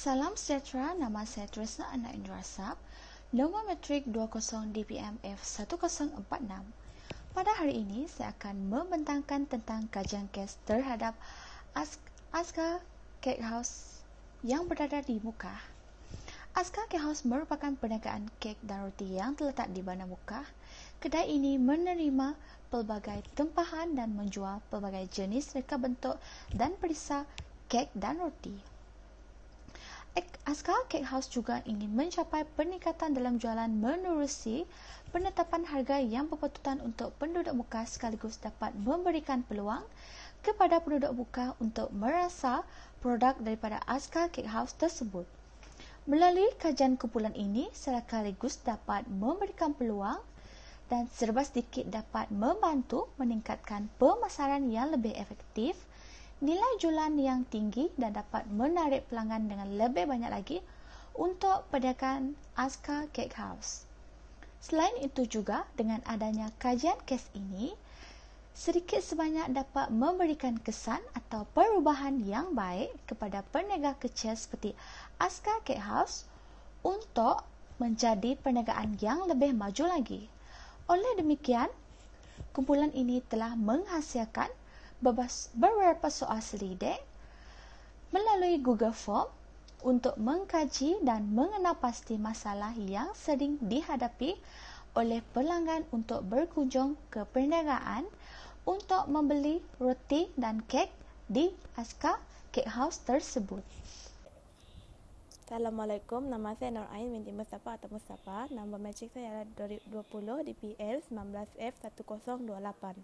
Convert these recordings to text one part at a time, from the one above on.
Salam sejahtera, nama saya Tresna Anak Indrasap, nombor metrik 20 DPMF 1046. Pada hari ini, saya akan membentangkan tentang kajian kes terhadap Aska Cake House yang berada di Mukah. Aska Cake House merupakan perniagaan kek dan roti yang terletak di Bandar Mukah. Kedai ini menerima pelbagai tempahan dan menjual pelbagai jenis reka bentuk dan perisa kek dan roti. Aska Cake House juga ingin mencapai peningkatan dalam jualan menerusi penetapan harga yang berpatutan untuk penduduk Mukah sekaligus dapat memberikan peluang kepada penduduk Mukah untuk merasa produk daripada Aska Cake House tersebut. Melalui kajian kumpulan ini, sekaligus dapat memberikan peluang dan serba sedikit dapat membantu meningkatkan pemasaran yang lebih efektif, nilai jualan yang tinggi dan dapat menarik pelanggan dengan lebih banyak lagi untuk perniagaan Aska Cake House. Selain itu juga, dengan adanya kajian kes ini, sedikit sebanyak dapat memberikan kesan atau perubahan yang baik kepada perniagaan kecil seperti Aska Cake House untuk menjadi perniagaan yang lebih maju lagi. Oleh demikian, kumpulan ini telah menghasilkan beberapa soal selidik melalui Google Form untuk mengkaji dan mengenal pasti masalah yang sering dihadapi oleh pelanggan untuk berkunjung ke perniagaan untuk membeli roti dan kek di Aska Cake House tersebut. Assalamualaikum, nama saya Nur Ain binti Mustafa atau Mustafa. Nombor matrik saya adalah 20 DPL 19F1028.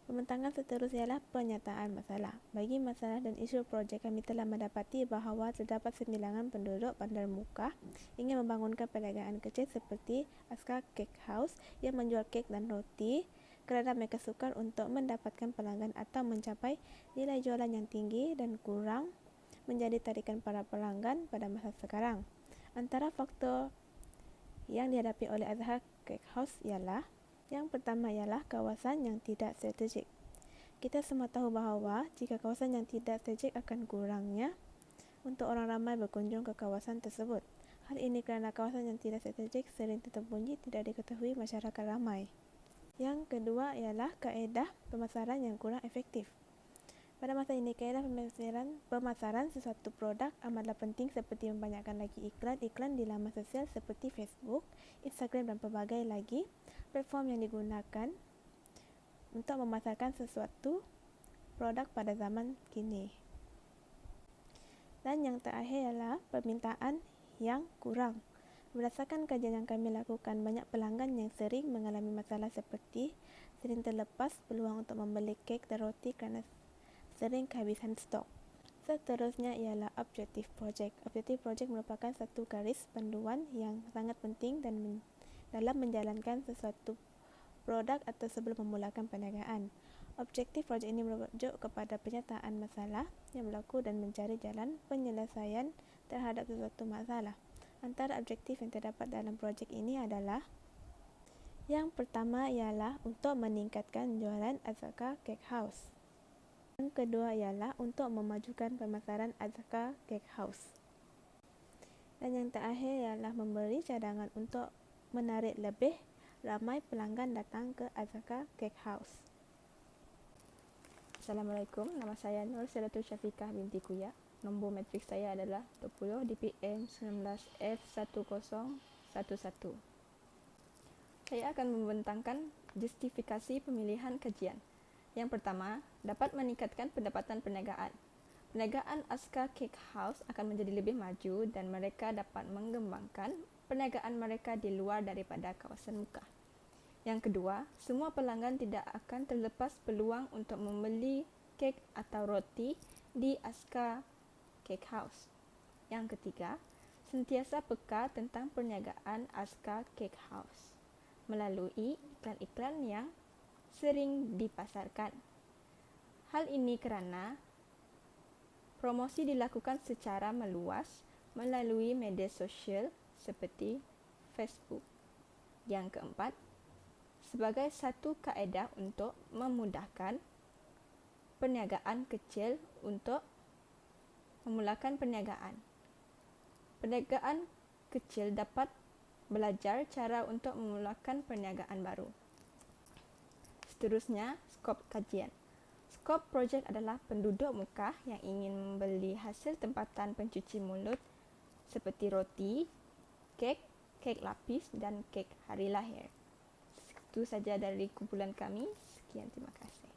Pembentangan seterusnya ialah pernyataan masalah. Bagi masalah dan isu projek, kami telah mendapati bahawa terdapat sebilangan penduduk Bandar Mukah ingin membangunkan perniagaan kecil seperti Aska Cake House yang menjual kek dan roti kerana mereka sukar untuk mendapatkan pelanggan atau mencapai nilai jualan yang tinggi dan kurang menjadi tarikan para pelanggan pada masa sekarang. Antara faktor yang dihadapi oleh Aska Cake House ialah yang pertama ialah kawasan yang tidak strategik. Kita semua tahu bahawa jika kawasan yang tidak strategik akan kurangnya untuk orang ramai berkunjung ke kawasan tersebut. Hal ini kerana kawasan yang tidak strategik sering tersembunyi tidak diketahui masyarakat ramai. Yang kedua ialah kaedah pemasaran yang kurang efektif. Pada masa ini, kaedah pemasaran sesuatu produk amatlah penting seperti membanyakkan lagi iklan di laman sosial seperti Facebook, Instagram dan pelbagai lagi platform yang digunakan untuk memasarkan sesuatu produk pada zaman kini. Dan yang terakhir ialah permintaan yang kurang. Berdasarkan kajian yang kami lakukan, banyak pelanggan yang sering mengalami masalah seperti sering terlepas peluang untuk membeli kek dan roti kerana sering kehabisan stok. Seterusnya ialah objektif projek. Objektif projek merupakan satu garis panduan yang sangat penting dalam menjalankan sesuatu produk atau sebelum memulakan perniagaan. Objektif projek ini merujuk kepada penyataan masalah yang berlaku dan mencari jalan penyelesaian terhadap sesuatu masalah. Antara objektif yang terdapat dalam projek ini adalah yang pertama ialah untuk meningkatkan jualan Aska Cake House. Yang kedua ialah untuk memajukan pemasaran Aska Cake House. Dan yang terakhir ialah memberi cadangan untuk menarik lebih ramai pelanggan datang ke Aska Cake House. Assalamualaikum, nama saya Nur Siratul Syafiqah binti Kuya. Nombor matrik saya adalah 20 DPM 19F1011. Saya akan membentangkan justifikasi pemilihan kajian. Yang pertama, dapat meningkatkan pendapatan perniagaan. Perniagaan Aska Cake House akan menjadi lebih maju dan mereka dapat mengembangkan perniagaan mereka di luar daripada kawasan Mukah. Yang kedua, semua pelanggan tidak akan terlepas peluang untuk membeli kek atau roti di Aska Cake House. Yang ketiga, sentiasa peka tentang perniagaan Aska Cake House melalui iklan-iklan yang sering dipasarkan. Hal ini kerana promosi dilakukan secara meluas melalui media sosial seperti Facebook. Yang keempat, sebagai satu kaedah untuk memudahkan perniagaan kecil untuk memulakan perniagaan. Perniagaan kecil dapat belajar cara untuk memulakan perniagaan baru. Seterusnya, skop kajian. Skop projek adalah penduduk Mekah yang ingin membeli hasil tempatan pencuci mulut seperti roti, kek lapis dan kek hari lahir. Itu saja dari kumpulan kami. Sekian, terima kasih.